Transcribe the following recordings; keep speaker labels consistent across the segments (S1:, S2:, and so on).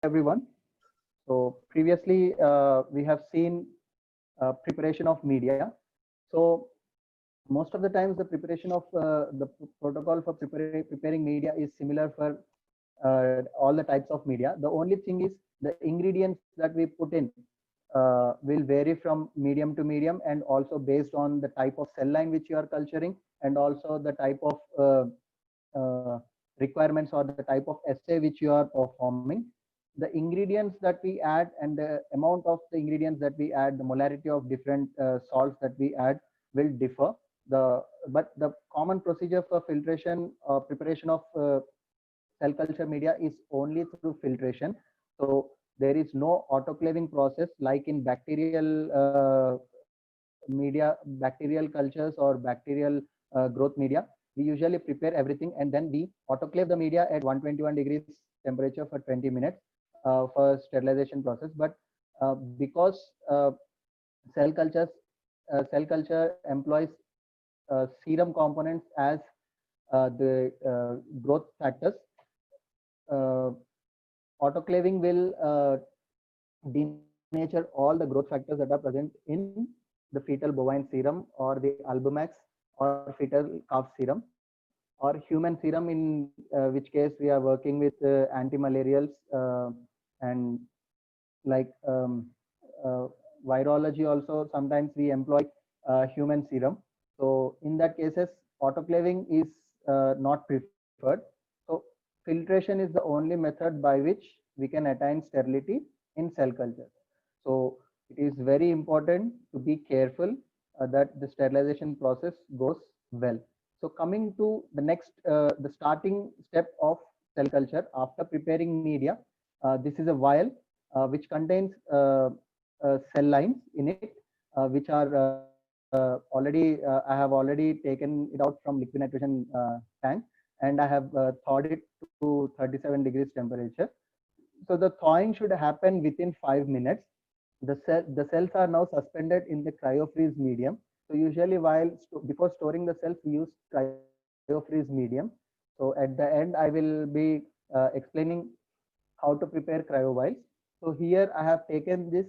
S1: everyone. So previously we have seen preparation of media. So most of the times the preparation of the protocol for preparing media is similar for all the types of media. The only thing is the ingredients that we put in will vary from medium to medium, and also based on the type of cell line which you are culturing, and also the type of requirements or the type of assay which you are performing. The ingredients that we add and the amount of the ingredients that we add, the molarity of different salts that we add will differ. But the common procedure for filtration or preparation of cell culture media is only through filtration. So there is no autoclaving process like in bacterial cultures or bacterial growth media. We usually prepare everything and then we autoclave the media at 121 degrees temperature for 20 minutes for sterilization process. But because cell cultures cell culture employs serum components as the growth factors, uh, autoclaving will denature all the growth factors that are present in the fetal bovine serum or the albumax or fetal calf serum or human serum, in which case we are working with antimalarials and like uh, virology also sometimes we employ human serum. So in that cases autoclaving is not preferred. So filtration is the only method by which we can attain sterility in cell culture. So it is very important to be careful that the sterilization process goes well. So coming to the next, the starting step of cell culture after preparing media, this is a vial which contains cell lines in it, which are already, I have already taken it out from liquid nitrogen tank, and I have thawed it to 37 degrees temperature. So the thawing should happen within 5 minutes. The cells are now suspended in the cryofreeze medium. So usually while before storing the cells, we use cryofreeze medium. So at the end, I will be explaining how to prepare cryo vials. So here I have taken this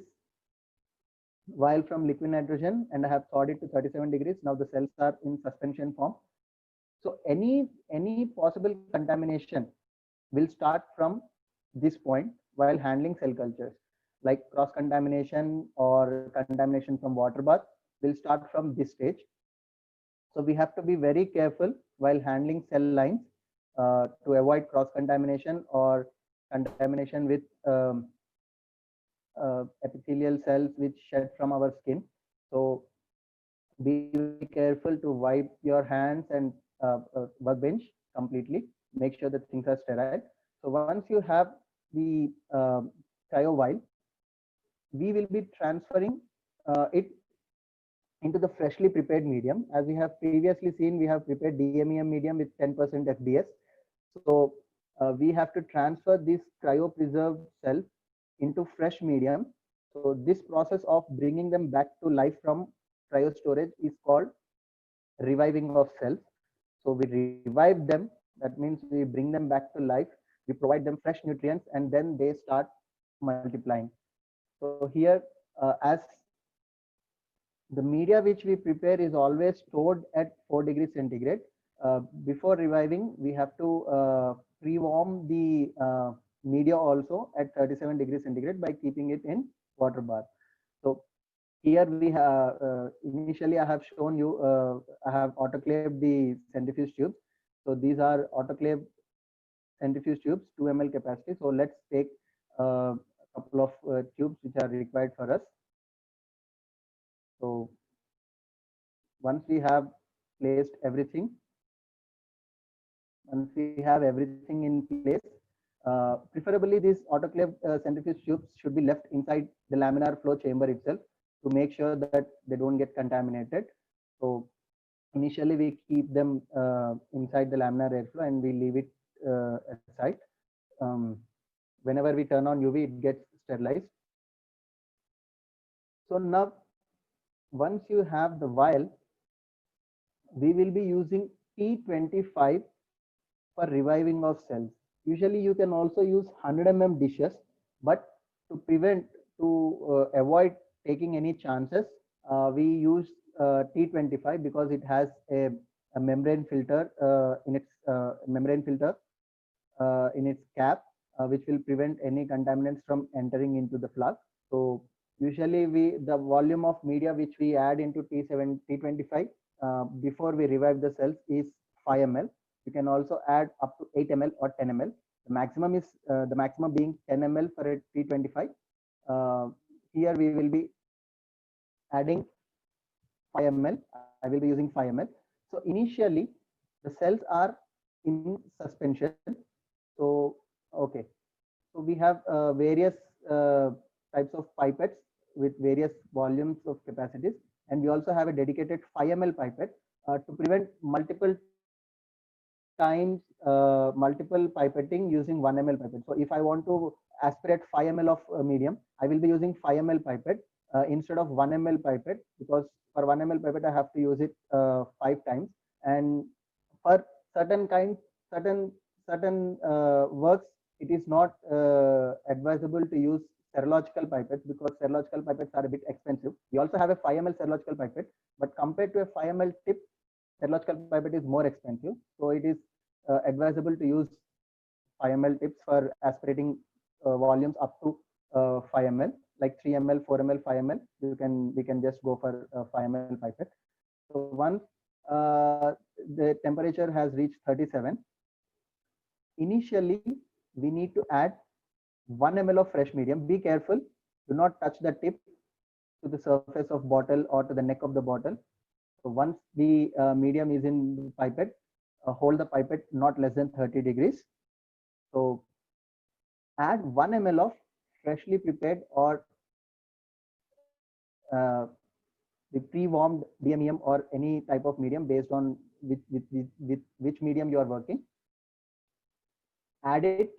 S1: vial from liquid nitrogen and I have thawed it to 37 degrees. Now the cells are in suspension form. So any possible contamination will start from this point while handling cell cultures, like cross contamination or contamination from water bath will start from this stage. So we have to be very careful while handling cell lines to avoid cross contamination or contamination with epithelial cells which shed from our skin. So be very careful to wipe your hands and workbench completely. Make sure that things are sterile. So once you have the cryo vial, we will be transferring it into the freshly prepared medium. As we have previously seen, we have prepared DMEM medium with 10% FBS. So we have to transfer this cryopreserved cell into fresh medium. So this process of bringing them back to life from cryo storage is called reviving of cells. So we revive them. That means we bring them back to life. We provide them fresh nutrients, and then they start multiplying. So here, as the media which we prepare is always stored at 4 degrees centigrade. Before reviving, we have to pre-warm the media also at 37 degrees centigrade by keeping it in water bath. So here we have initially I have shown you I have autoclaved the centrifuge tubes. So these are autoclave centrifuge tubes, 2 ml capacity. So let's take a couple of tubes which are required for us. So once we have placed everything, once we have everything in place, preferably these autoclave centrifuge tubes should be left inside the laminar flow chamber itself to make sure that they don't get contaminated. So initially we keep them inside the laminar airflow and we leave it aside. Whenever we turn on UV, it gets sterilized. So now, once you have the vial, we will be using T25 for reviving of cells. Usually you can also use 100 mm dishes. But to prevent, to avoid taking any chances, we use T25 because it has a membrane filter in its membrane filter in its cap, which will prevent any contaminants from entering into the flask. So usually the volume of media which we add into T25 before we revive the cells is 5 ml. You can also add up to 8 ml or 10 ml. The maximum being 10 ml for a T25. Here we will be adding 5 ml. I will be using 5 ml. So initially the cells are in suspension. So okay, so we have various types of pipettes with various volumes of capacities, and we also have a dedicated 5 ml pipette to prevent multiple pipetting using 1 ml pipette. So if I want to aspirate 5 ml of medium, I will be using 5 ml pipette instead of 1 ml pipette, because for 1 ml pipette I have to use it 5 times, and for certain kinds, certain works, it is not advisable to use serological pipettes because serological pipettes are a bit expensive. We also have a 5 ml serological pipette, but compared to a 5 ml tip, serological pipette is more expensive. So it is advisable to use 5 ml tips for aspirating volumes up to 5 ml, like 3 ml, 4 ml, 5 ml. We can just go for 5 ml pipette. So once the temperature has reached 37, initially we need to add 1 ml of fresh medium. Be careful, do not touch the tip to the surface of bottle or to the neck of the bottle. So once the medium is in the pipette, hold the pipette not less than 30 degrees. So add 1 ml of freshly prepared or the pre-warmed DMEM or any type of medium based on with which medium you are working. Add it.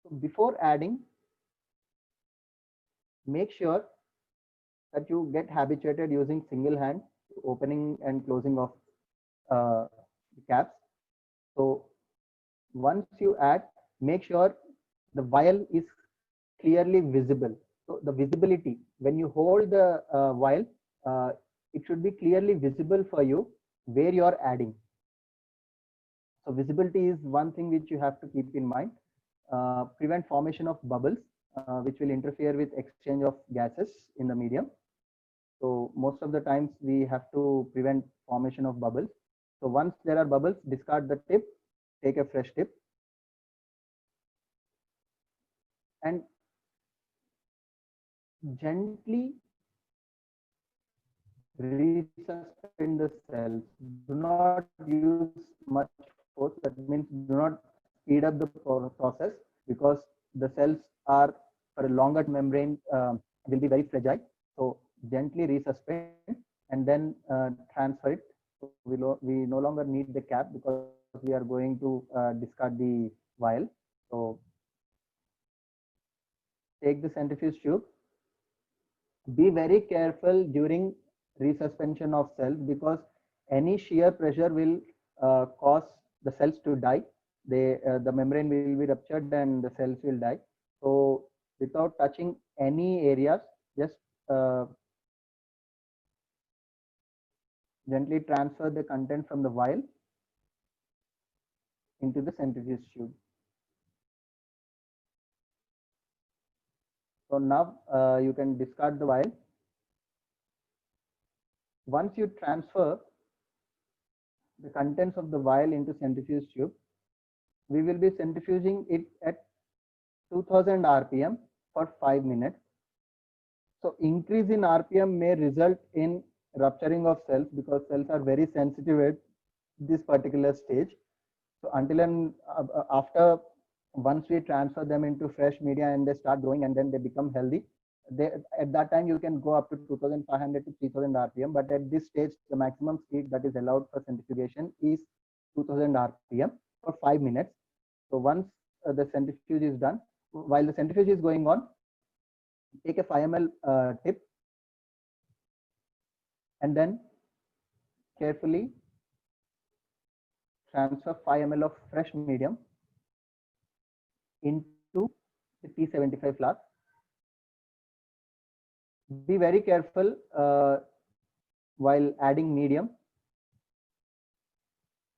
S1: So before adding, make sure that you get habituated using single hand opening and closing of the caps. So once you add, make sure the vial is clearly visible. So the visibility, when you hold the vial, it should be clearly visible for you where you are adding. So visibility is one thing which you have to keep in mind. Prevent formation of bubbles, which will interfere with exchange of gases in the medium. So most of the times we have to prevent formation of bubbles. So once there are bubbles, discard the tip, take a fresh tip, and gently resuspend the cells. Do not use much force. That means do not speed up the process, because the cells are for a longer membrane will be very fragile. So gently resuspend and then transfer it. So we no longer need the cap because we are going to discard the vial. So take the centrifuge tube. Be very careful during resuspension of cells, because any shear pressure will cause the cells to die. The membrane will be ruptured and the cells will die. So without touching any areas, just gently transfer the content from the vial into the centrifuge tube. So now you can discard the vial. Once you transfer the contents of the vial into centrifuge tube, we will be centrifuging it at 2000 RPM for 5 minutes. So increase in RPM may result in rupturing of cells, because cells are very sensitive at this particular stage. So until and after, once we transfer them into fresh media and they start growing and then they become healthy, at that time you can go up to 2500 to 3000 RPM. But at this stage, the maximum speed that is allowed for centrifugation is 2000 RPM for 5 minutes. So once the centrifuge is done, while the centrifuge is going on, take a 5 ml tip and then carefully transfer 5 ml of fresh medium into the T75 flask. Be very careful while adding medium.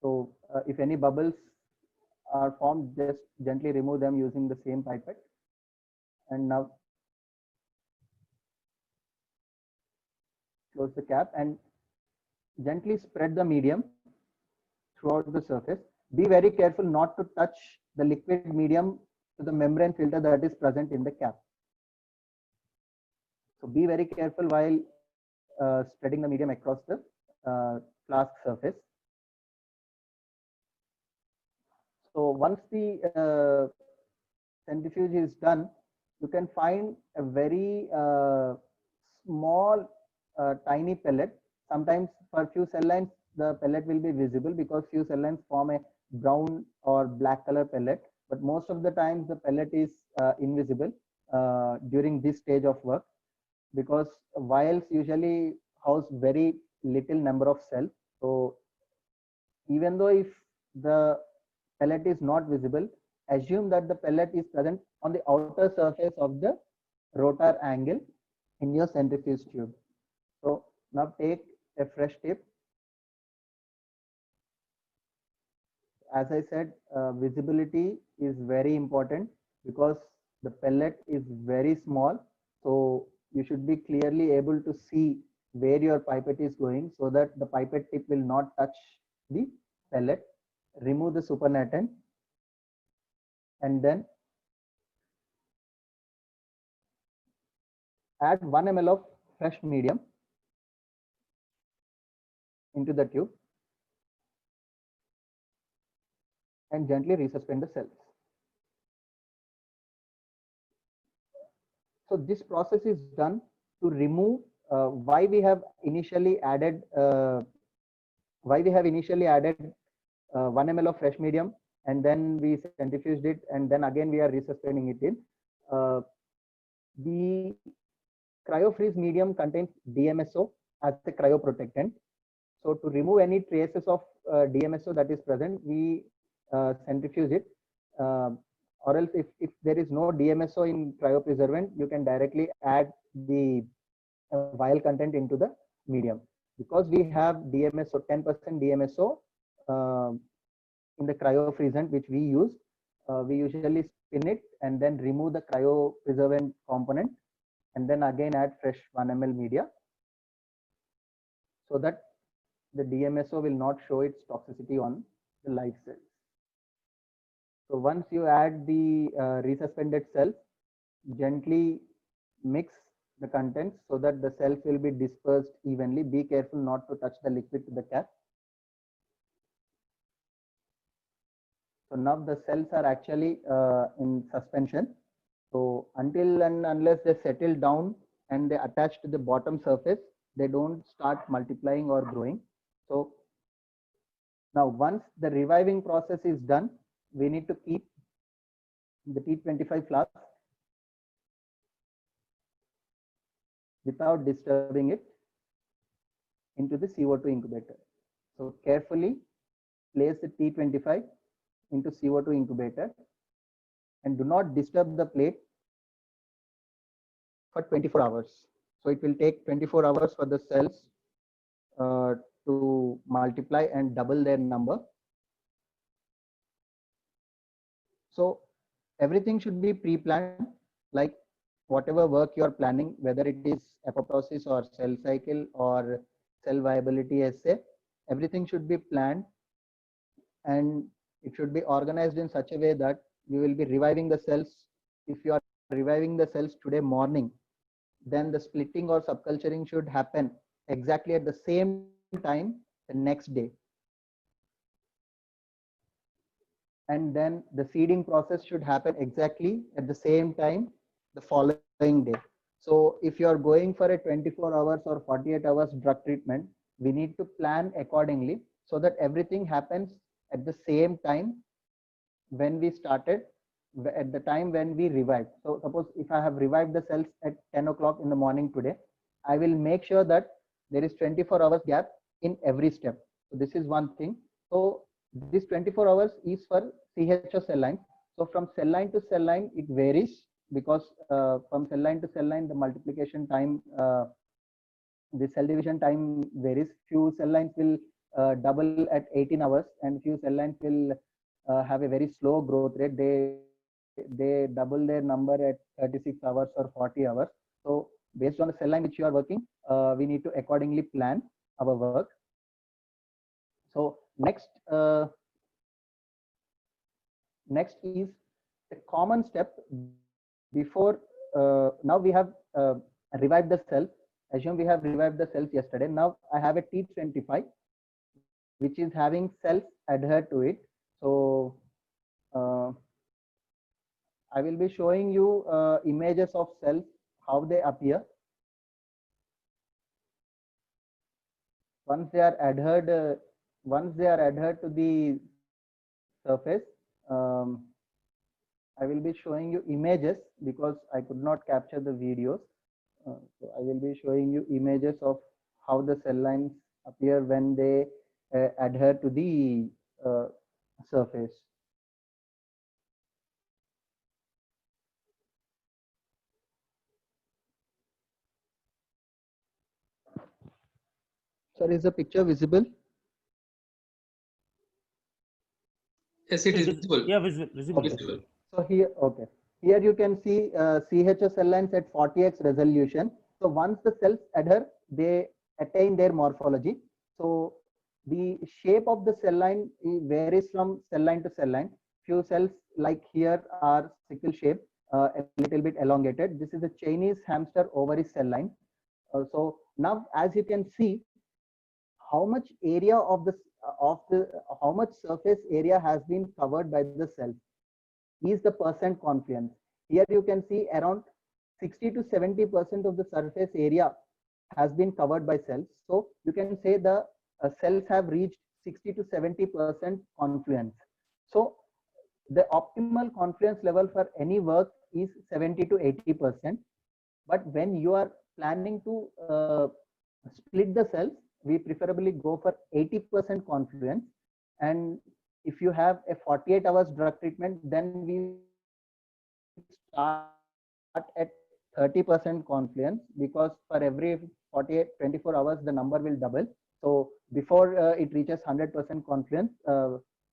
S1: So if any bubbles are formed, just gently remove them using the same pipette. And now close the cap and gently spread the medium throughout the surface. Be very careful not to touch the liquid medium to the membrane filter that is present in the cap. So be very careful while spreading the medium across the flask surface. So once the centrifuge is done, you can find a very small tiny pellet. Sometimes for few cell lines, the pellet will be visible because few cell lines form a brown or black color pellet. But most of the times the pellet is invisible during this stage of work, because vials usually house very little number of cells. So even though if the pellet is not visible, assume that the pellet is present on the outer surface of the rotor angle in your centrifuge tube. So now take a fresh tip. As I said, visibility is very important because the pellet is very small. So you should be clearly able to see where your pipette is going so that the pipette tip will not touch the pellet. Remove the supernatant and then add 1 ml of fresh medium into the tube and gently resuspend the cells. So this process is done to remove why we have initially added 1 ml of fresh medium and then we centrifuged it and then again we are resuspending it in. The cryo-freeze medium contains DMSO as a cryoprotectant. So to remove any traces of DMSO that is present, we centrifuge it. Or else if there is no DMSO in cryopreservant, you can directly add the vial content into the medium. Because we have DMSO, 10% DMSO in the cryopreservant which we use, we usually spin it and then remove the cryopreservant component and then again add fresh 1 ml media so that the DMSO will not show its toxicity on the live cells. So once you add the resuspended cells, gently mix the contents so that the cells will be dispersed evenly. Be careful not to touch the liquid to the cap. So now the cells are actually in suspension. So until and unless they settle down and they attach to the bottom surface, they don't start multiplying or growing. So now once the reviving process is done, we need to keep the T25 flask without disturbing it into the CO2 incubator. So carefully place the T25 into CO2 incubator and do not disturb the plate for 24 hours. So it will take 24 hours for the cells to multiply and double their number. So everything should be pre-planned, like whatever work you are planning, whether it is apoptosis or cell cycle or cell viability assay, everything should be planned and it should be organized in such a way that you will be reviving the cells. If you are reviving the cells today morning, then the splitting or subculturing should happen exactly at the same time the next day. And then the seeding process should happen exactly at the same time the following day. So if you are going for a 24 hours or 48 hours drug treatment, we need to plan accordingly so that everything happens at the same time when we started, at the time when we revived. So suppose if I have revived the cells at 10 o'clock in the morning today, I will make sure that there is 24 hours gap in every step. So this is one thing. So This 24 hours is for CHO cell line. So from cell line to cell line, it varies because from cell line to cell line, the multiplication time, the cell division time varies. Few cell lines will double at 18 hours, and few cell lines will have a very slow growth rate. They double their number at 36 hours or 40 hours. So based on the cell line which you are working, we need to accordingly plan our work. So next is a common step before. Now we have revived the cells. Assume we have revived the cells yesterday. Now I have a T25 which is having cells adhered to it. So I will be showing you images of cells, how they appear. Once they are adhered to the surface, I will be showing you images because I could not capture the videos. So I will be showing you images of how the cell lines appear when they adhere to the surface. Sir, is the picture visible?
S2: Yes, it is visible.
S3: Yeah, visible.
S1: Okay.
S2: Visible.
S1: So here, okay. Here you can see CHO cell lines at 40x resolution. So once the cells adhere, they attain their morphology. So the shape of the cell line varies from cell line to cell line. Few cells like here are sickle shape, a little bit elongated. This is a Chinese hamster ovary cell line. So now, as you can see, how much area of how much surface area has been covered by the cells is the percent confluence. Here you can see around 60 to 70% of the surface area has been covered by cells. So you can say the cells have reached 60 to 70% confluence. So the optimal confluence level for any work is 70 to 80%. But when you are planning to split the cells, we preferably go for 80% confluence. And if you have a 48 hours drug treatment, then we start at 30% confluence, because for every 48 24 hours the number will double. So before it reaches 100% confluence,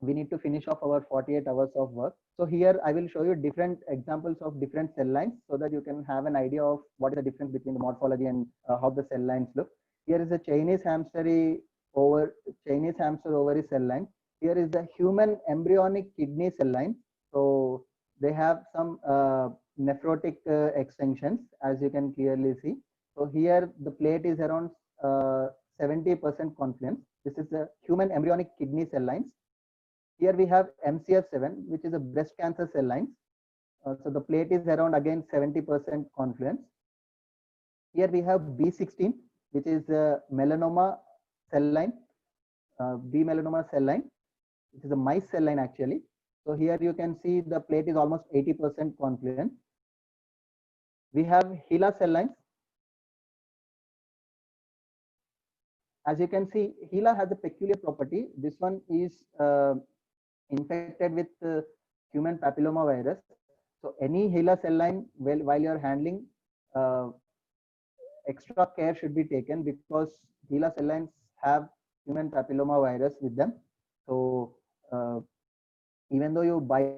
S1: we need to finish off our 48 hours of work. So here I will show you different examples of different cell lines so that you can have an idea of what is the difference between the morphology and how the cell lines look. Here is a Chinese hamster ovary cell line. Here is the human embryonic kidney cell line. So they have some nephrotic extensions, as you can clearly see. So here the plate is around 70% confluence. This is the human embryonic kidney cell lines. Here we have MCF7, which is a breast cancer cell lines. So the plate is around again 70% confluence. Here we have B16, which is a melanoma cell line, B melanoma cell line, which is a mice cell line actually. So here you can see the plate is almost 80% confluence. We have HeLa cell lines. As you can see, HeLa has a peculiar property. This one is infected with human papilloma virus. So any HeLa cell line, while you're handling, extra care should be taken because HeLa cell lines have human papilloma virus with them. So even though you buy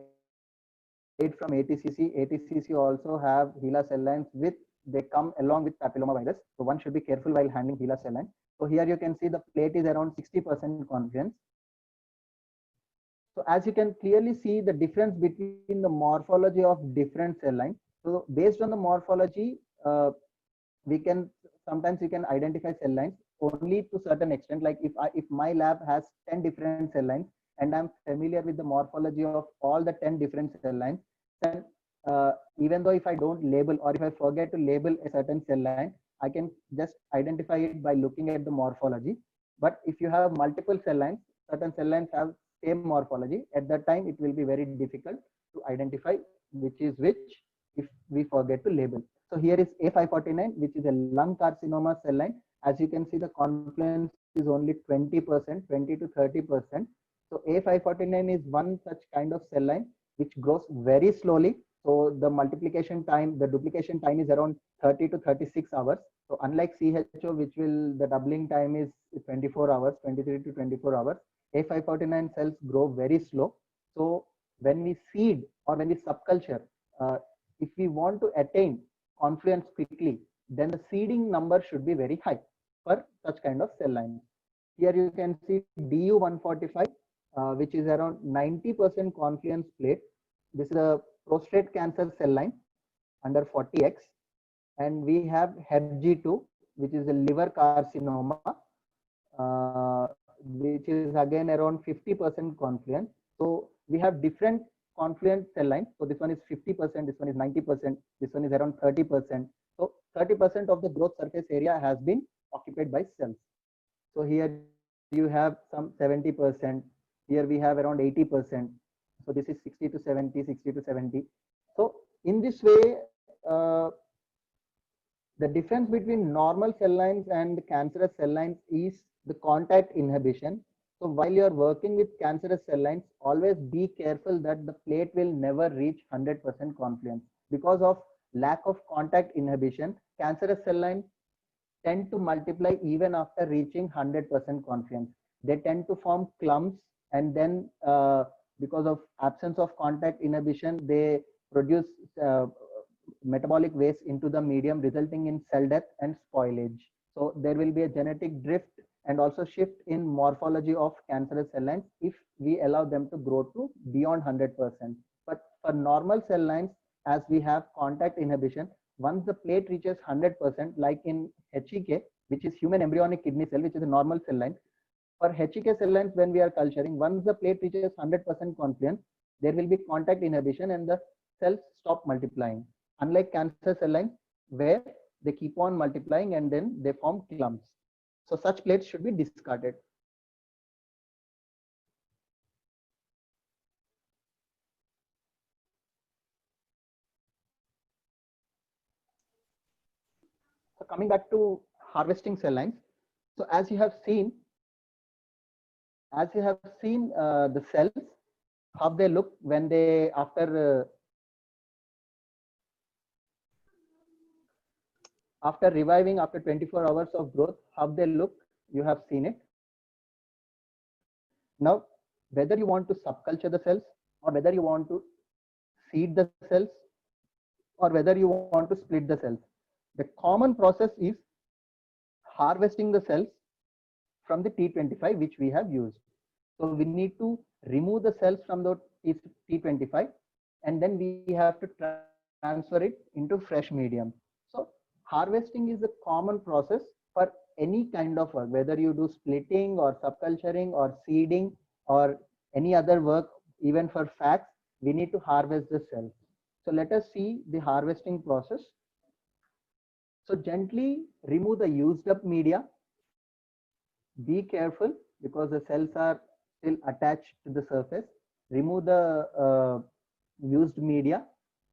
S1: it from ATCC also have HeLa cell lines they come along with papilloma virus. So one should be careful while handling HeLa cell line. So here you can see the plate is around 60% confluence. So as you can clearly see the difference between the morphology of different cell lines. So based on the morphology, sometimes we can identify cell lines only to certain extent. Like if my lab has 10 different cell lines and I'm familiar with the morphology of all the 10 different cell lines, then even though if I don't label or if I forget to label a certain cell line, I can just identify it by looking at the morphology. But if you have multiple cell lines, certain cell lines have same morphology. At that time, it will be very difficult to identify which is which if we forget to label. So here is A549, which is a lung carcinoma cell line. As you can see, the confluence is only 20%, 20 to 30%. So A549 is one such kind of cell line which grows very slowly. So the multiplication time, the duplication time is around 30 to 36 hours. So unlike CHO, which will, the doubling time is 24 hours, 23 to 24 hours, A549 cells grow very slow. So when we seed or when we subculture, uh, if we want to attain confluence quickly, then the seeding number should be very high for such kind of cell lines. Here you can see DU145, which is around 90% confluence plate. This is a prostate cancer cell line under 40x. And we have HEPG2, which is a liver carcinoma, which is again around 50% confluence. So we have different confluent cell lines. So this one is 50%, this one is 90%, this one is around 30%. So 30% of the growth surface area has been occupied by cells. So here you have some 70%. Here we have around 80%. So this is 60 to 70, 60 to 70. So in this way, the difference between normal cell lines and cancerous cell lines is the contact inhibition. So while you're working with cancerous cell lines, always be careful that the plate will never reach 100% confluence. Because of lack of contact inhibition, cancerous cell lines tend to multiply even after reaching 100% confluence. They tend to form clumps, and then because of absence of contact inhibition, they produce metabolic waste into the medium, resulting in cell death and spoilage. So there will be a genetic drift and also shift in morphology of cancerous cell lines if we allow them to grow to beyond 100%. But for normal cell lines, as we have contact inhibition, once the plate reaches 100%, like in HEK, which is human embryonic kidney cell, which is a normal cell line, for HEK cell lines, when we are culturing, once the plate reaches 100% confluence, there will be contact inhibition and the cells stop multiplying. Unlike cancer cell lines, where they keep on multiplying and then they form clumps. So such plates should be discarded. So coming back to harvesting cell lines. So as you have seen, the cells, how they look when they after reviving after 24 hours of growth, how they look, you have seen it. Now, whether you want to subculture the cells or whether you want to seed the cells or whether you want to split the cells, the common process is harvesting the cells from the T25 which we have used. So we need to remove the cells from the T25 and then we have to transfer it into fresh medium. So harvesting is a common process for any kind of work, whether you do splitting or subculturing or seeding or any other work, even for FACS, we need to harvest the cells. So let us see the harvesting process. So gently remove the used up media. Be careful because the cells are still attached to the surface. Remove the used media.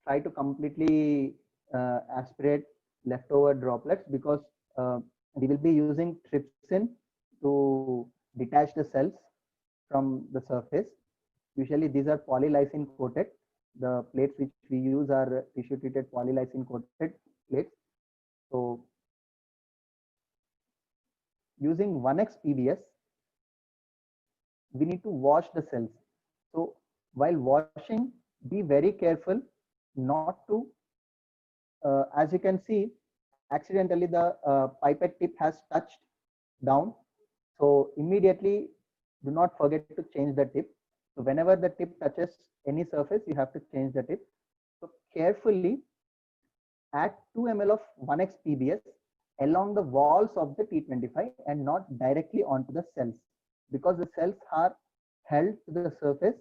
S1: Try to completely aspirate leftover droplets because we will be using trypsin to detach the cells from the surface. Usually these are polylysine coated. The plates which we use are tissue treated polylysine coated plates. So using 1x PBS, we need to wash the cells. So while washing, be very careful not to, as you can see, accidentally the pipette tip has touched down. So immediately do not forget to change the tip. So whenever the tip touches any surface, you have to change the tip. So carefully add 2 ml of 1x PBS along the walls of the T25 and not directly onto the cells, because the cells are held to the surface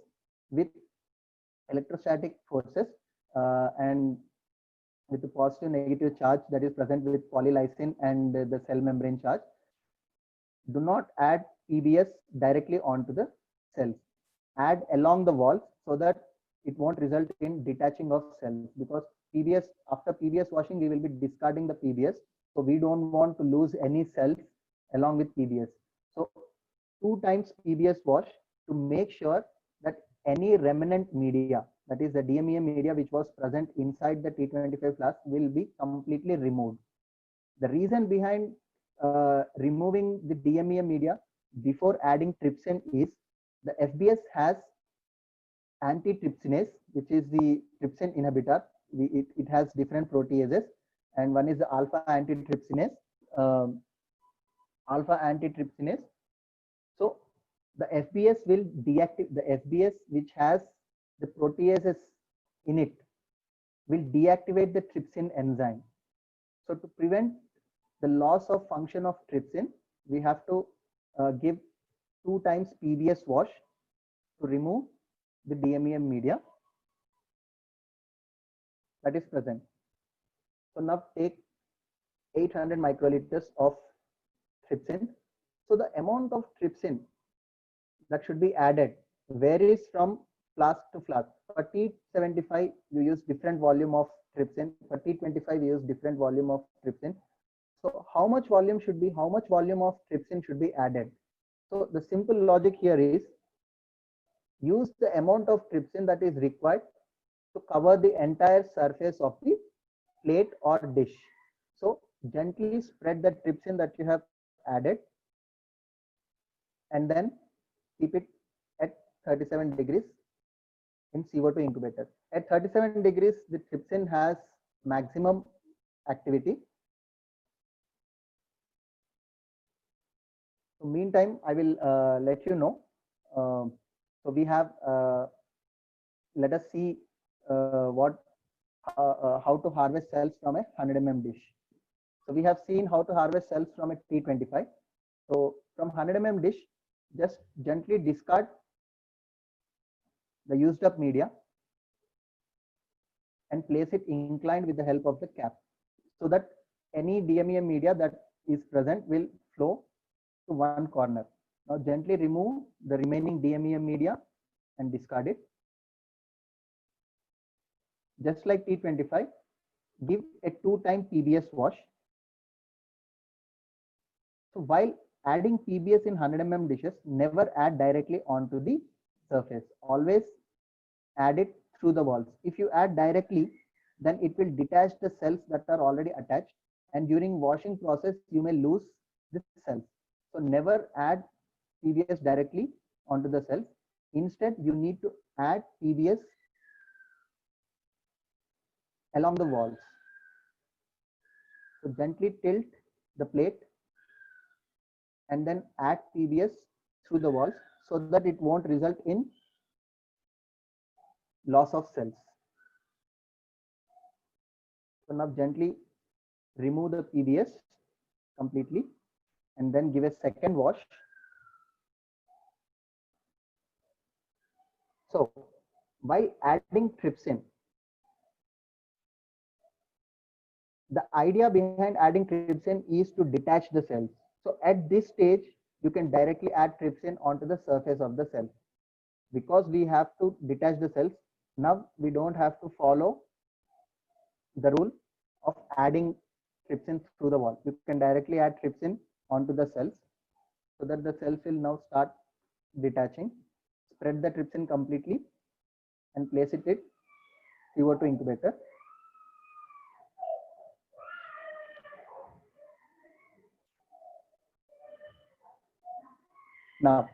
S1: with electrostatic forces and with the positive negative charge that is present with polylysine and the cell membrane charge. Do not add PBS directly onto the cells. Add along the walls so that it won't result in detaching of cells, because PBS, after PBS washing, we will be discarding the PBS. So we don't want to lose any cells along with PBS. So 2 times PBS wash to make sure that any remnant media, that is the DMEM media which was present inside the T25 flask, will be completely removed. The reason behind removing the DMEM media before adding trypsin is the FBS has antitrypsinase, which is the trypsin inhibitor. It has different proteases, and one is the alpha antitrypsinase. Um, alpha antitrypsinase. So the FBS will deactivate the FBS, which has the proteases in it, will deactivate the trypsin enzyme. So to prevent the loss of function of trypsin, we have to give 2 times PBS wash to remove the DMEM media that is present. So now take 800 microliters of trypsin. So the amount of trypsin that should be added varies from flask to flask. For T75, you use different volume of trypsin. For T25, you use different volume of trypsin. So how much volume of trypsin should be added? So the simple logic here is use the amount of trypsin that is required to cover the entire surface of the plate or dish. So gently spread the trypsin that you have added and then keep it at 37 degrees in CO2 incubator. At 37 degrees, the trypsin has maximum activity. So meantime, I will let you know. So we have, let us see how to harvest cells from a 100 mm dish. So we have seen how to harvest cells from a T25. So from 100 mm dish, just gently discard the used up media and place it inclined with the help of the cap, so that any DMEM media that is present will flow to one corner. Now gently remove the remaining DMEM media and discard it. Just like T25, give a 2-time PBS wash. So while adding PBS in 100 mm dishes, never add directly onto the surface. Always add it through the walls. If you add directly, then it will detach the cells that are already attached, and during washing process, you may lose the cells. So never add PBS directly onto the cells. Instead, you need to add PBS along the walls. So gently tilt the plate and then add PBS through the walls so that it won't result in loss of cells. So now gently remove the PBS completely and then give a second wash. So by adding trypsin, the idea behind adding trypsin is to detach the cells. So at this stage, you can directly add trypsin onto the surface of the cell. Because we have to detach the cells, now we don't have to follow the rule of adding trypsin through the wall. You can directly add trypsin onto the cells so that the cells will now start detaching. Spread the trypsin completely and place it in CO2 incubator. Now,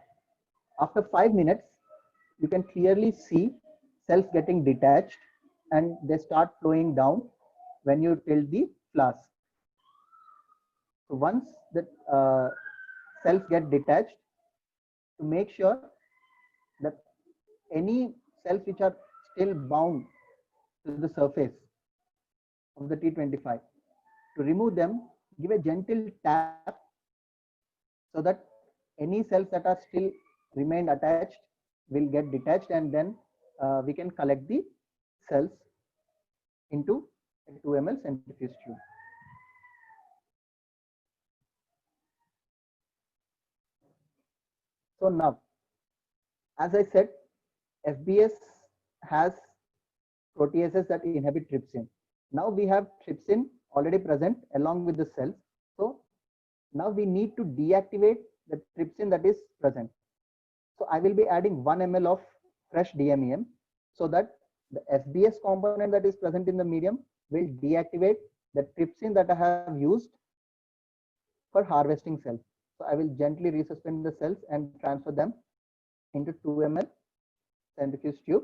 S1: after 5 minutes, you can clearly see cells getting detached and they start flowing down when you tilt the flask. So once the cells get detached, to make sure that any cells which are still bound to the surface of the T25, to remove them, give a gentle tap so that any cells that are still remained attached will get detached, and then we can collect the cells into a 2 ml centrifuge tube. So now, as I said, FBS has proteases that inhibit trypsin. Now we have trypsin already present along with the cells. So now we need to deactivate the trypsin that is present. So I will be adding 1 ml of fresh DMEM so that the SBS component that is present in the medium will deactivate the trypsin that I have used for harvesting cells. So I will gently resuspend the cells and transfer them into 2 ml centrifuge tube.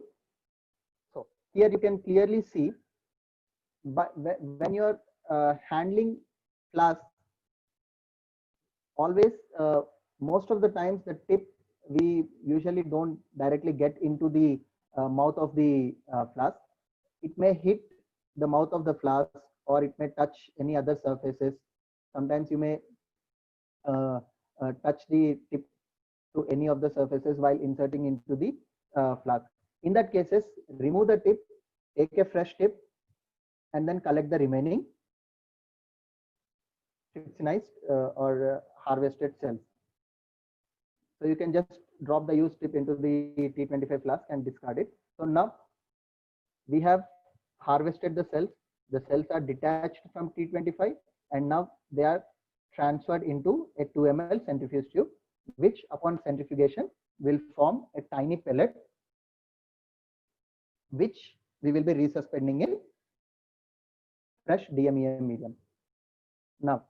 S1: So here you can clearly see, but when you're handling flask, always most of the times the tip we usually don't directly get into the mouth of the flask. It may hit the mouth of the flask, or it may touch any other surfaces. Sometimes you may touch the tip to any of the surfaces while inserting into the flask. In that cases, remove the tip, take a fresh tip, and then collect the remaining trypsinized or harvested cells. So you can just drop the used tip into the T25 flask and discard it. So now we have harvested the cells. The cells are detached from T25, and now they are transferred into a 2 ml centrifuge tube, which upon centrifugation will form a tiny pellet, which we will be resuspending in fresh DMEM medium. Now,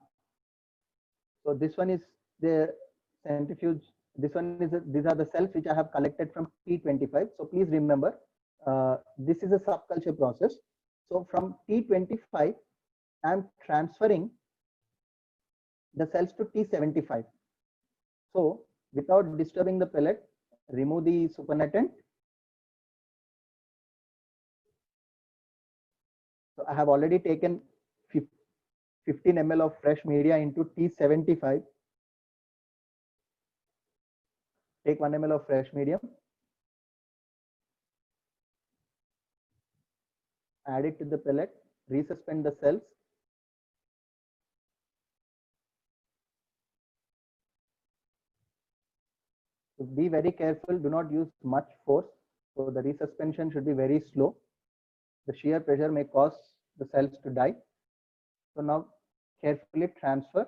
S1: so this one is the centrifuge. This one is these are the cells which I have collected from T25. So please remember, this is a subculture process. So from T25, I am transferring the cells to T75. So without disturbing the pellet, remove the supernatant. So I have already taken 15 ml of fresh media into T75. Take 1 ml of fresh medium, add it to the pellet, resuspend the cells. So be very careful, do not use much force. So the resuspension should be very slow. The shear pressure may cause the cells to die. So now carefully transfer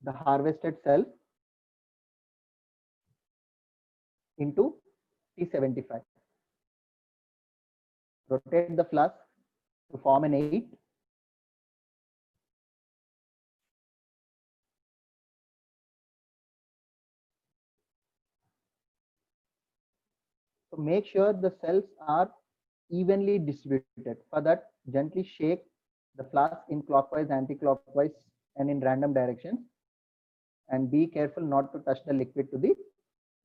S1: the harvested cell into T75. Rotate the flask to form an 8. So make sure the cells are evenly distributed. For that, gently shake the flask in clockwise, anti-clockwise, and in random directions. And be careful not to touch the liquid to the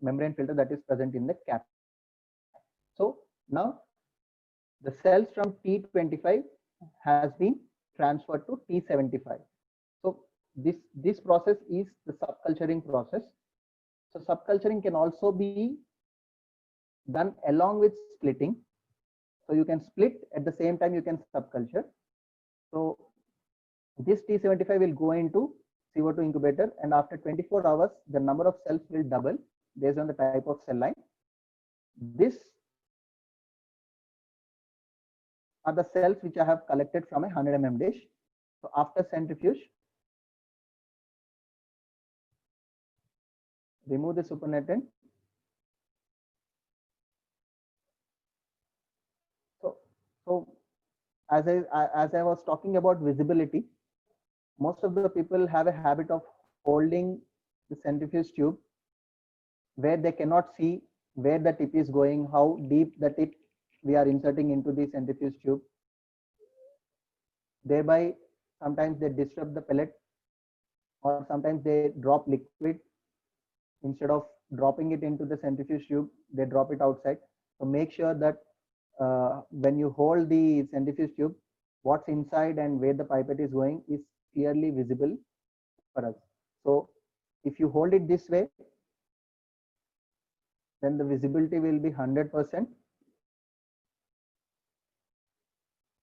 S1: membrane filter that is present in the cap. So now the cells from T25 has been transferred to T75. So this process is the subculturing process. So subculturing can also be done along with splitting. So you can split at the same time you can subculture. So this T75 will go into CO2 incubator, and after 24 hours, the number of cells will double based on the type of cell line. This are the cells which I have collected from a 100 mm dish. So after centrifuge, remove the supernatant. So as I was talking about visibility, most of the people have a habit of holding the centrifuge tube where they cannot see where the tip is going, how deep the tip we are inserting into the centrifuge tube. Thereby, sometimes they disturb the pellet, or sometimes they drop liquid. Instead of dropping it into the centrifuge tube, they drop it outside. So make sure that when you hold the centrifuge tube, what's inside and where the pipette is going is clearly visible for us. So if you hold it this way, then the visibility will be 100%.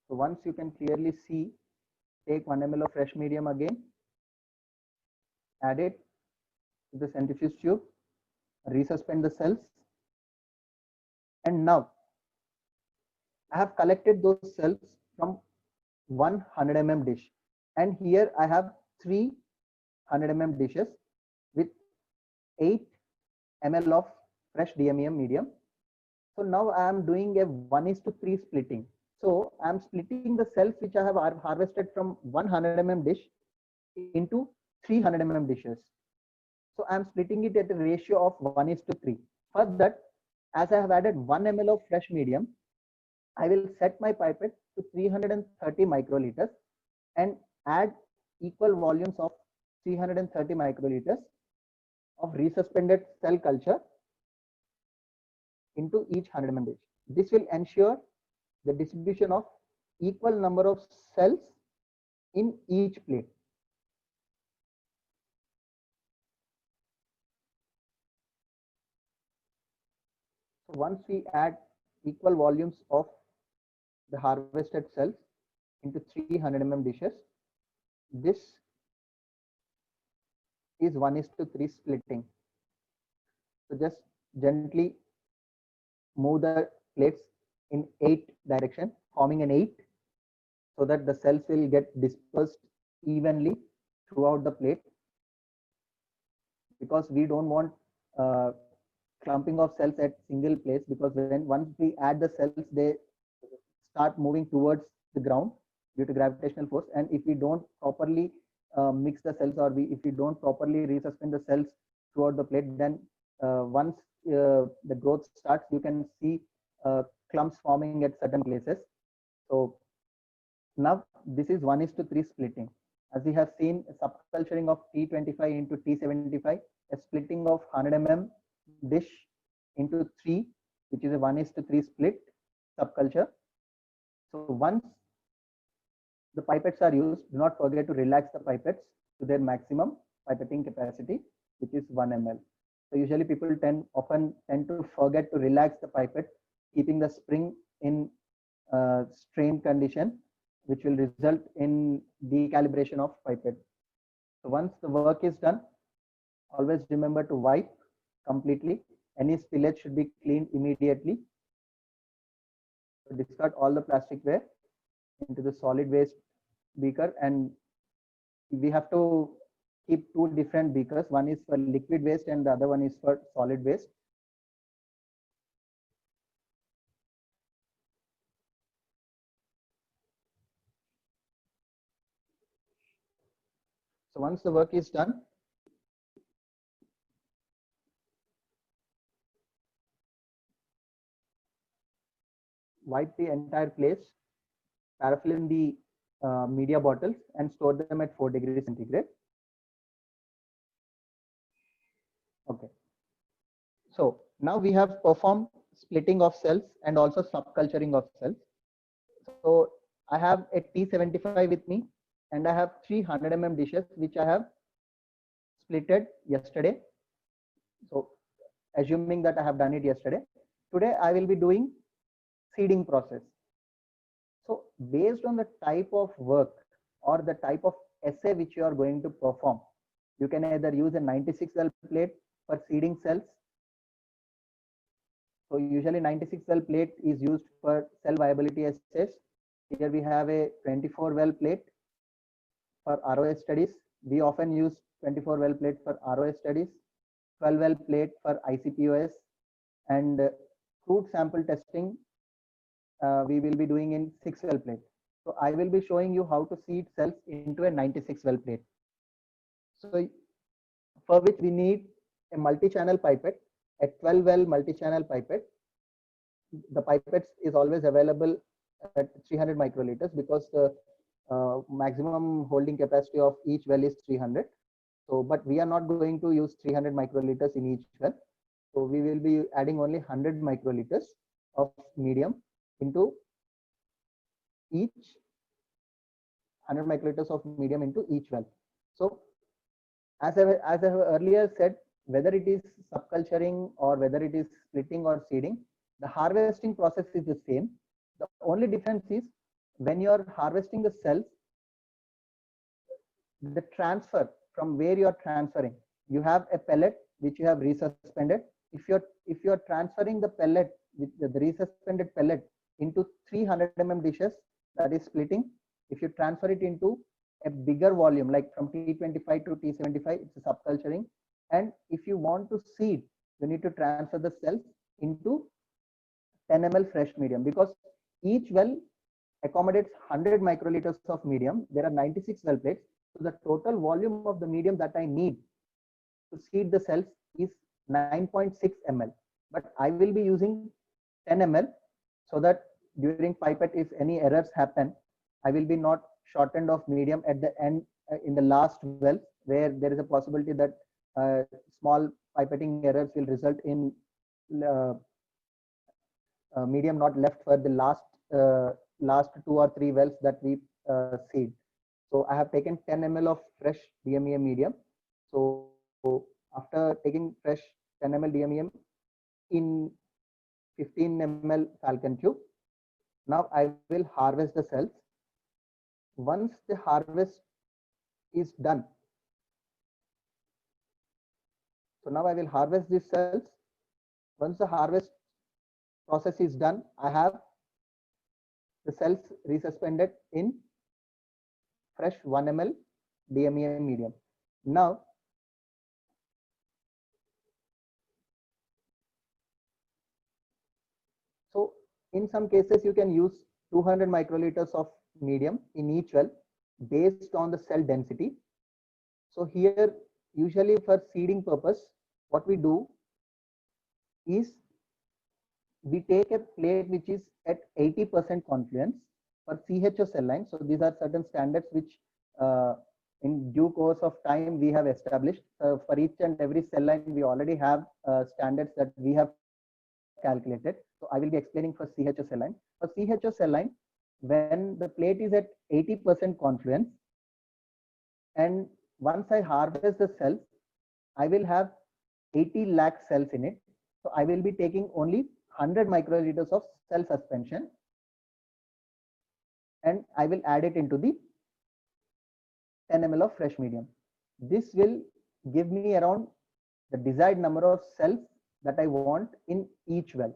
S1: So once you can clearly see, take 1 ml of fresh medium again, add it to the centrifuge tube, resuspend the cells, and now I have collected those cells from 100 mm dish, and here I have 300 mm dishes with 8 ml of fresh DMEM medium. So now I am doing a 1:3 splitting. So I am splitting the cells which I have harvested from 100 mm dish into 300 mm dishes. So I am splitting it at a ratio of 1:3. For that, as I have added 1 ml of fresh medium, I will set my pipette to 330 microliters and add equal volumes of 330 microliters of resuspended cell culture into each 100 mm dish. This will ensure the distribution of equal number of cells in each plate. So once we add equal volumes of the harvested cells into 300 mm dishes, this is 1:3 splitting. So just gently move the plates in 8 direction, forming an 8, so that the cells will get dispersed evenly throughout the plate, because we don't want clumping of cells at single place, because when once we add the cells, they start moving towards the ground due to gravitational force. And if we don't properly mix the cells, or if we don't properly resuspend the cells throughout the plate, then once the growth starts, you can see clumps forming at certain places. So now this is 1:3 splitting. As we have seen, subculturing of T25 into T75, a splitting of 100 mm dish into 3, which is a 1:3 split subculture. So once the pipettes are used, do not forget to relax the pipettes to their maximum pipetting capacity, which is 1 ml. So usually people often tend to forget to relax the pipette, keeping the spring in strained condition, which will result in decalibration of pipette. So once the work is done, always remember to wipe completely. Any spillage should be cleaned immediately. So discard all the plasticware into the solid waste beaker, and we have to keep 2 different beakers. One is for liquid waste and the other one is for solid waste. So once the work is done, wipe the entire place, paraffin the media bottles, and store them at 4 degrees centigrade. Okay. So now we have performed splitting of cells and also subculturing of cells. So I have a T75 with me, and I have 300 mm dishes which I have splitted yesterday. So assuming that I have done it yesterday, today I will be doing seeding process. So based on the type of work or the type of assay which you are going to perform, you can either use a 96 well plate for seeding cells. So usually 96 well plate is used for cell viability assays. Here we have a 24 well plate for ROS studies. We often use 24 well plate for ROS studies, 12 well plate for ICPOS, and crude sample testing we will be doing in 6 well plate. So I will be showing you how to seed cells into a 96 well plate. So for which we need a multi-channel pipette, a 12 well multi-channel pipette. The pipettes is always available at 300 microliters, because the maximum holding capacity of each well is 300. So, but we are not going to use 300 microliters in each well. So we will be adding only 100 microliters of medium into each 100 microliters of medium into each well. So as I have earlier said, whether it is subculturing or whether it is splitting or seeding, the harvesting process is the same. The only difference is when you are harvesting the cells, the transfer from where you are transferring, you have a pellet which you have resuspended. If you're transferring the pellet with the resuspended pellet into 300 mm dishes, that is splitting. If you transfer it into a bigger volume, like from T25 to T75, it's a subculturing. And if you want to seed you need to transfer the cells into 10 ml fresh medium, because each well accommodates 100 microliters of medium. There are 96 well plates. So the total volume of the medium that I need to seed the cells is 9.6 ml. But I will be using 10 ml so that during pipette, if any errors happen, I will be not shortened of medium at the end in the last well, where there is a possibility that small pipetting errors will result in uh, medium not left for the last 2 or 3 wells that we seed. So I have taken 10 ml of fresh DMEM medium. So after taking fresh 10 ml DMEM in 15 ml Falcon tube, now I will harvest the cells. Once the harvest is done, so now I will harvest these cells. Once the harvest process is done, I have the cells resuspended in fresh 1 ml DMEM medium. Now, so in some cases, you can use 200 microliters of medium in each well based on the cell density. So here, usually for seeding purpose, what we do is we take a plate which is at 80% confluence for CHO cell line. So these are certain standards which in due course of time we have established. For each and every cell line, we already have standards that we have calculated. So I will be explaining for CHO cell line. For CHO cell line, when the plate is at 80% confluence, and once I harvest the cells, I will have 80 lakh cells in it. So I will be taking only 100 microliters of cell suspension, and I will add it into the 10 ml of fresh medium. This will give me around the desired number of cells that I want in each well.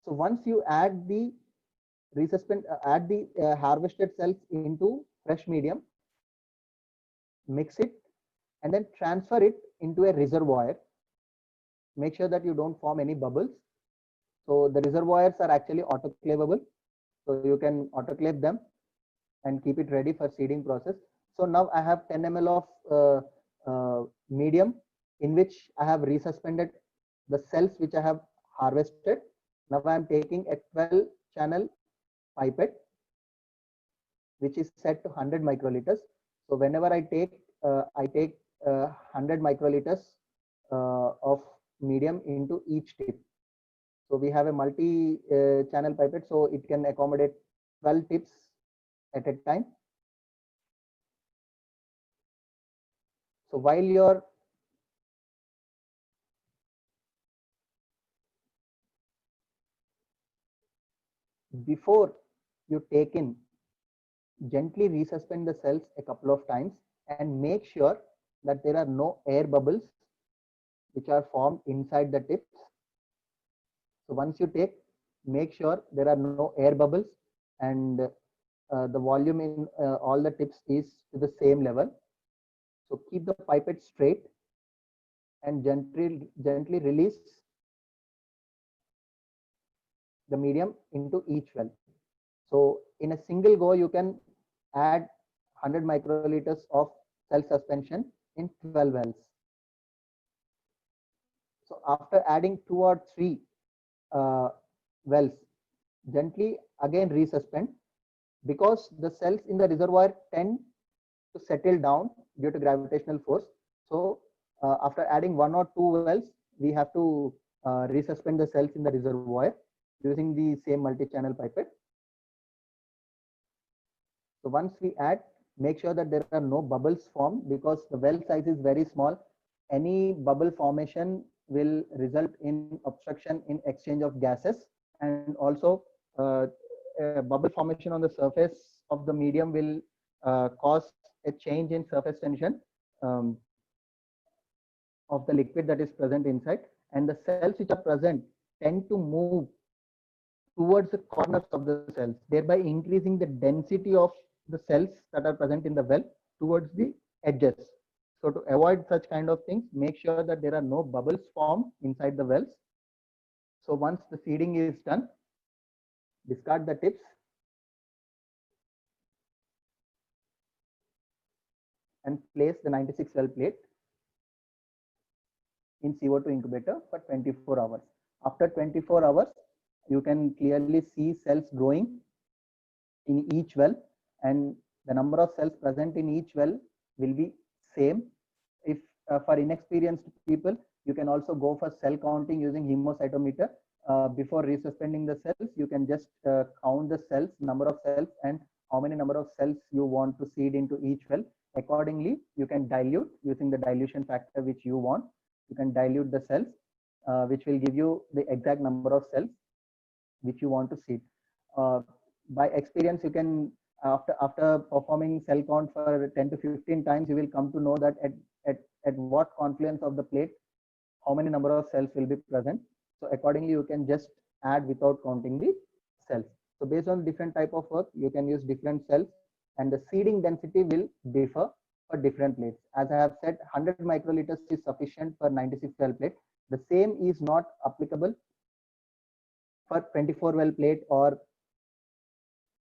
S1: So once you add the harvested cells into fresh medium, mix it, and then transfer it into a reservoir. Make sure that you don't form any bubbles. So the reservoirs are actually autoclavable. So you can autoclave them and keep it ready for seeding process. So now I have 10 ml of medium in which I have resuspended the cells which I have harvested. Now I am taking a 12 channel pipette which is set to 100 microliters. So whenever I take 100 microliters of medium into each tip. So we have a multi-channel pipette, so it can accommodate 12 tips at a time. So while you're before you take in, gently resuspend the cells a couple of times and make sure that there are no air bubbles which are formed inside the tips. So once you take, make sure there are no air bubbles and the volume in all the tips is to the same level. So keep the pipette straight and gently release the medium into each well. So in a single go, you can add 100 microliters of cell suspension in 12 wells. So after adding 2 or 3 wells, gently again resuspend, because the cells in the reservoir tend to settle down due to gravitational force. So after adding 1 or 2 wells, we have to resuspend the cells in the reservoir using the same multi-channel pipette. So once we add, make sure that there are no bubbles formed, because the well size is very small. Any bubble formation will result in obstruction in exchange of gases, and also bubble formation on the surface of the medium will cause a change in surface tension of the liquid that is present inside, and the cells which are present tend to move towards the corners of the cells, thereby increasing the density of the cells that are present in the well towards the edges. So to avoid such kind of things, make sure that there are no bubbles formed inside the wells. So once the seeding is done, discard the tips and place the 96 well plate in CO2 incubator for 24 hours. After 24 hours, you can clearly see cells growing in each well, and the number of cells present in each well will be same. If for inexperienced people, you can also go for cell counting using hemocytometer. Before resuspending the cells, you can just count the cells, number of cells, and how many number of cells you want to seed into each well. Accordingly, you can dilute using the dilution factor which you want. You can dilute the cells, which will give you the exact number of cells which you want to seed. By experience, you can after performing cell count for 10 to 15 times, you will come to know that at what confluence of the plate, how many number of cells will be present. So accordingly, you can just add without counting the cells. So based on different type of work, you can use different cells, and the seeding density will differ for different plates. As I have said, 100 microliters is sufficient for 96 well plate. The same is not applicable for 24 well plate or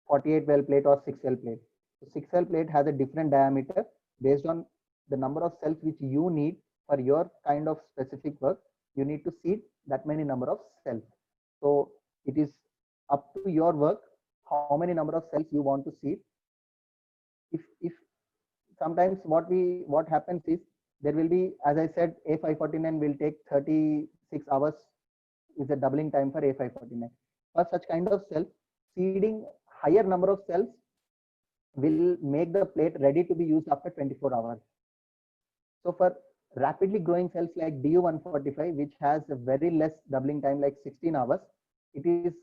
S1: 48 well plate or 6 well plate. So 6 well plate has a different diameter based on the number of cells which you need for your kind of specific work. You need to seed that many number of cells. So it is up to your work how many number of cells you want to seed. If sometimes what happens is there will be, as I said, A549 will take 36 hours is a doubling time for A549. For such kind of cells, seeding higher number of cells will make the plate ready to be used after 24 hours. So for rapidly growing cells like DU145, which has a very less doubling time, like 16 hours, it is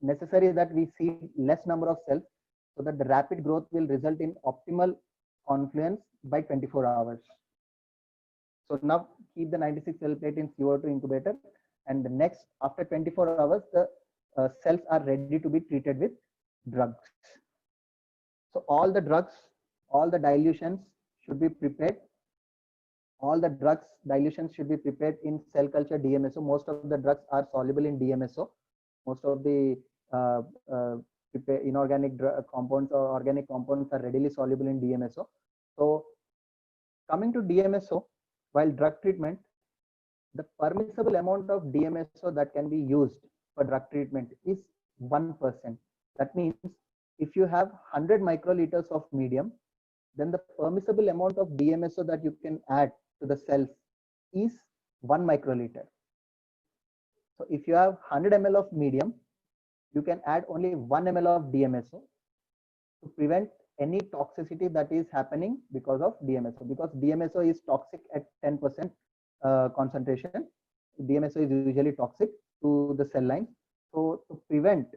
S1: necessary that we seed less number of cells so that the rapid growth will result in optimal confluence by 24 hours. So now keep the 96 cell plate in CO2 incubator, and the next after 24 hours, the cells are ready to be treated with drugs. So all the drugs, all the dilutions should be prepared. All the drugs dilutions should be prepared in cell culture DMSO. Most of the drugs are soluble in DMSO. Most of the inorganic compounds or organic compounds are readily soluble in DMSO. So coming to DMSO, while drug treatment, the permissible amount of DMSO that can be used for drug treatment is 1%. That means if you have 100 microliters of medium, then the permissible amount of DMSO that you can add to the cells is 1 microliter. So if you have 100 ml of medium, you can add only 1 ml of DMSO to prevent any toxicity that is happening because of DMSO, because DMSO is toxic at 10% concentration. DMSO is usually toxic to the cell line. So to prevent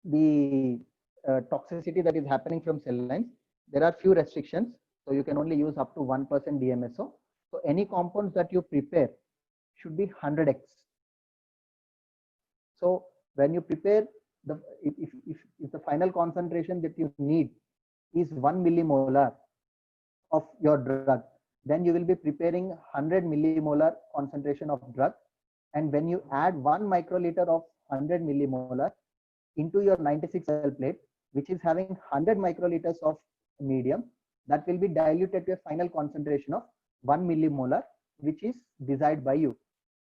S1: the toxicity that is happening from cell lines, there are few restrictions. So you can only use up to 1% DMSO. So any compounds that you prepare should be 100x. So when you prepare the if the final concentration that you need is 1 millimolar of your drug, then you will be preparing 100 millimolar concentration of drug. And when you add 1 microliter of 100 millimolar into your 96 cell plate, which is having 100 microliters of medium, that will be diluted to a final concentration of 1 millimolar, which is desired by you.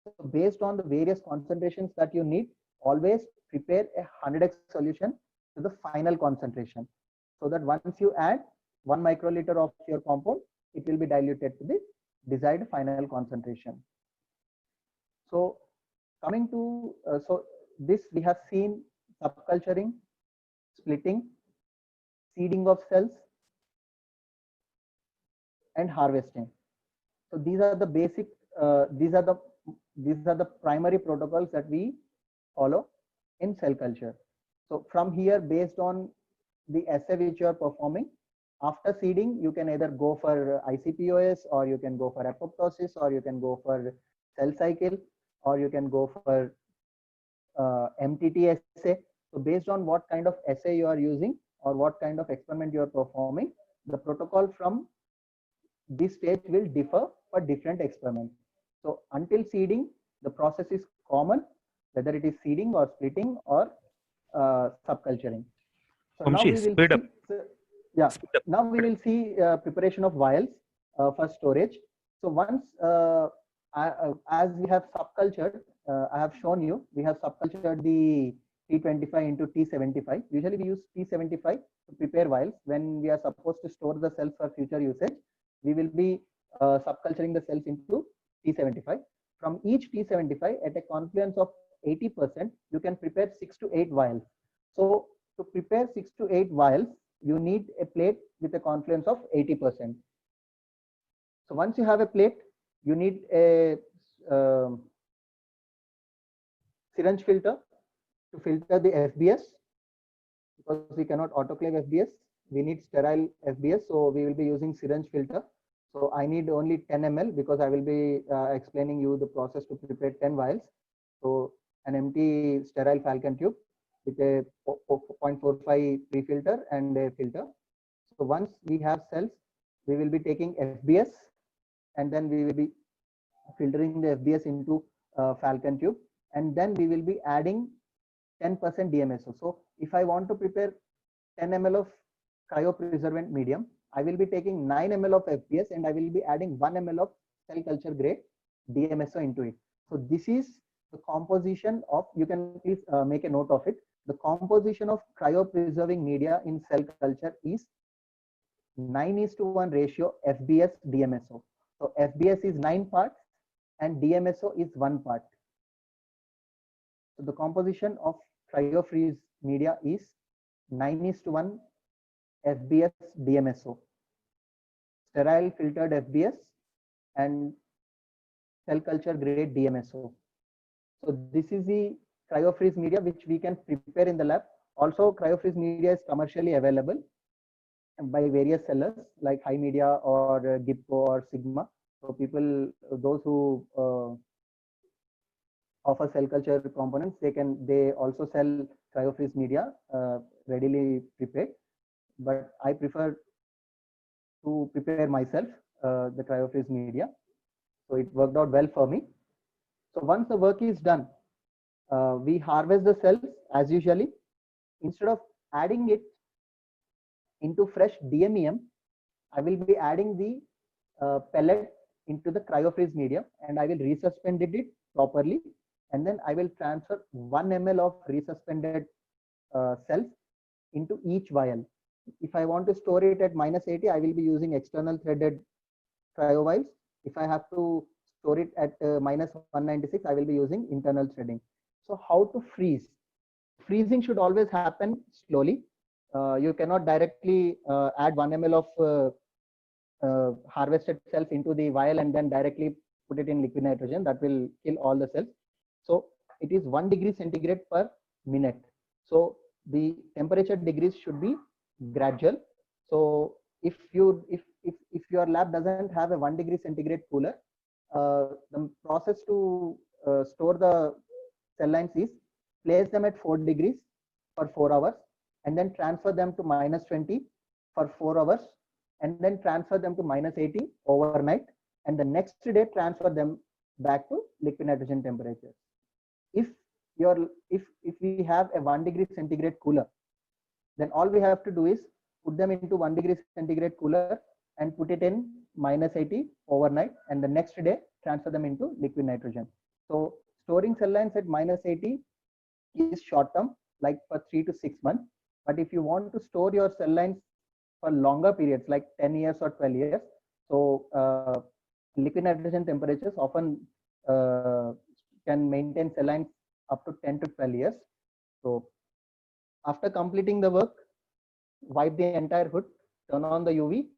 S1: So based on the various concentrations that you need, always prepare a 100x solution to the final concentration, so that once you add 1 microliter of your compound, it will be diluted to the desired final concentration. So coming to, so this we have seen subculturing, splitting, seeding of cells, and harvesting. So these are the basic, these are the primary protocols that we follow in cell culture. So from here, based on the assay which you are performing, after seeding, you can either go for ICPOS, or you can go for apoptosis, or you can go for cell cycle, or you can go for MTT assay. So based on what kind of assay you are using or what kind of experiment you are performing, the protocol from this stage will differ for different experiments. So until seeding, the process is common, whether it is seeding or splitting or subculturing. So now we will
S3: speed up.
S1: see, yeah, now we will see preparation of vials for storage. So once, as we have subcultured, I have shown you, we have subcultured the T25 into T75. Usually we use T75 to prepare vials. When we are supposed to store the cells for future usage, we will be subculturing the cells into T75. From each T75 at a confluence of 80%, you can prepare 6 to 8 vials. So to prepare 6 to 8 vials, you need a plate with a confluence of 80%. So once you have a plate, you need a syringe filter to filter the FBS, because we cannot autoclave FBS. We need sterile FBS, so we will be using syringe filter. So I need only 10 ml because I will be explaining you the process to prepare 10 vials. So an empty sterile falcon tube with a 0.45 pre-filter and a filter. So once we have cells, we will be taking FBS, and then we will be filtering the FBS into falcon tube, and then we will be adding 10% DMSO. So if I want to prepare 10 ml of cryopreservant medium, I will be taking 9 ml of FBS and I will be adding 1 ml of cell culture grade DMSO into it. So this is the composition of, you can please make a note of it. The composition of cryopreserving media in cell culture is 9:1 ratio FBS DMSO. So FBS is 9 parts and DMSO is 1 part. So the composition of cryofreeze media is 9:1 FBS DMSO, sterile filtered FBS and cell culture grade DMSO. So this is the cryofreeze media which we can prepare in the lab. Also, cryofreeze media is commercially available by various sellers like High Media or Gipco or Sigma. So people, those who offer cell culture components, they also sell cryofreeze media readily prepared. But I prefer to prepare myself the cryofreeze media. So it worked out well for me. So once the work is done, we harvest the cells as usually. Instead of adding it into fresh DMEM, I will be adding the pellet into the cryofreeze media, and I will resuspend it properly, and then I will transfer 1 ml of resuspended cells into each vial. If I want to store it at -80, I will be using external threaded cryo vials. If I have to store it at -196, I will be using internal threading. So how to freeze? Freezing should always happen slowly. You cannot directly add 1 ml of harvested cells into the vial and then directly put it in liquid nitrogen. That will kill all the cells. So it is 1 degree centigrade per minute. So the temperature degrees should be gradual. So if your lab doesn't have a 1 degree centigrade cooler, the process to store the cell lines is place them at 4 degrees for 4 hours, and then transfer them to -20 for 4 hours, and then transfer them to -80 overnight, and the next day transfer them back to liquid nitrogen temperature. If we have a 1 degree centigrade cooler, then all we have to do is put them into 1 degree centigrade cooler and put it in -80 overnight, and the next day transfer them into liquid nitrogen. So storing cell lines at -80 is short term, like for 3 to 6 months. But if you want to store your cell lines for longer periods, like 10 years or 12 years, so liquid nitrogen temperatures often can maintain cell lines up to 10 to 12 years. So after completing the work, wipe the entire hood, turn on the UV,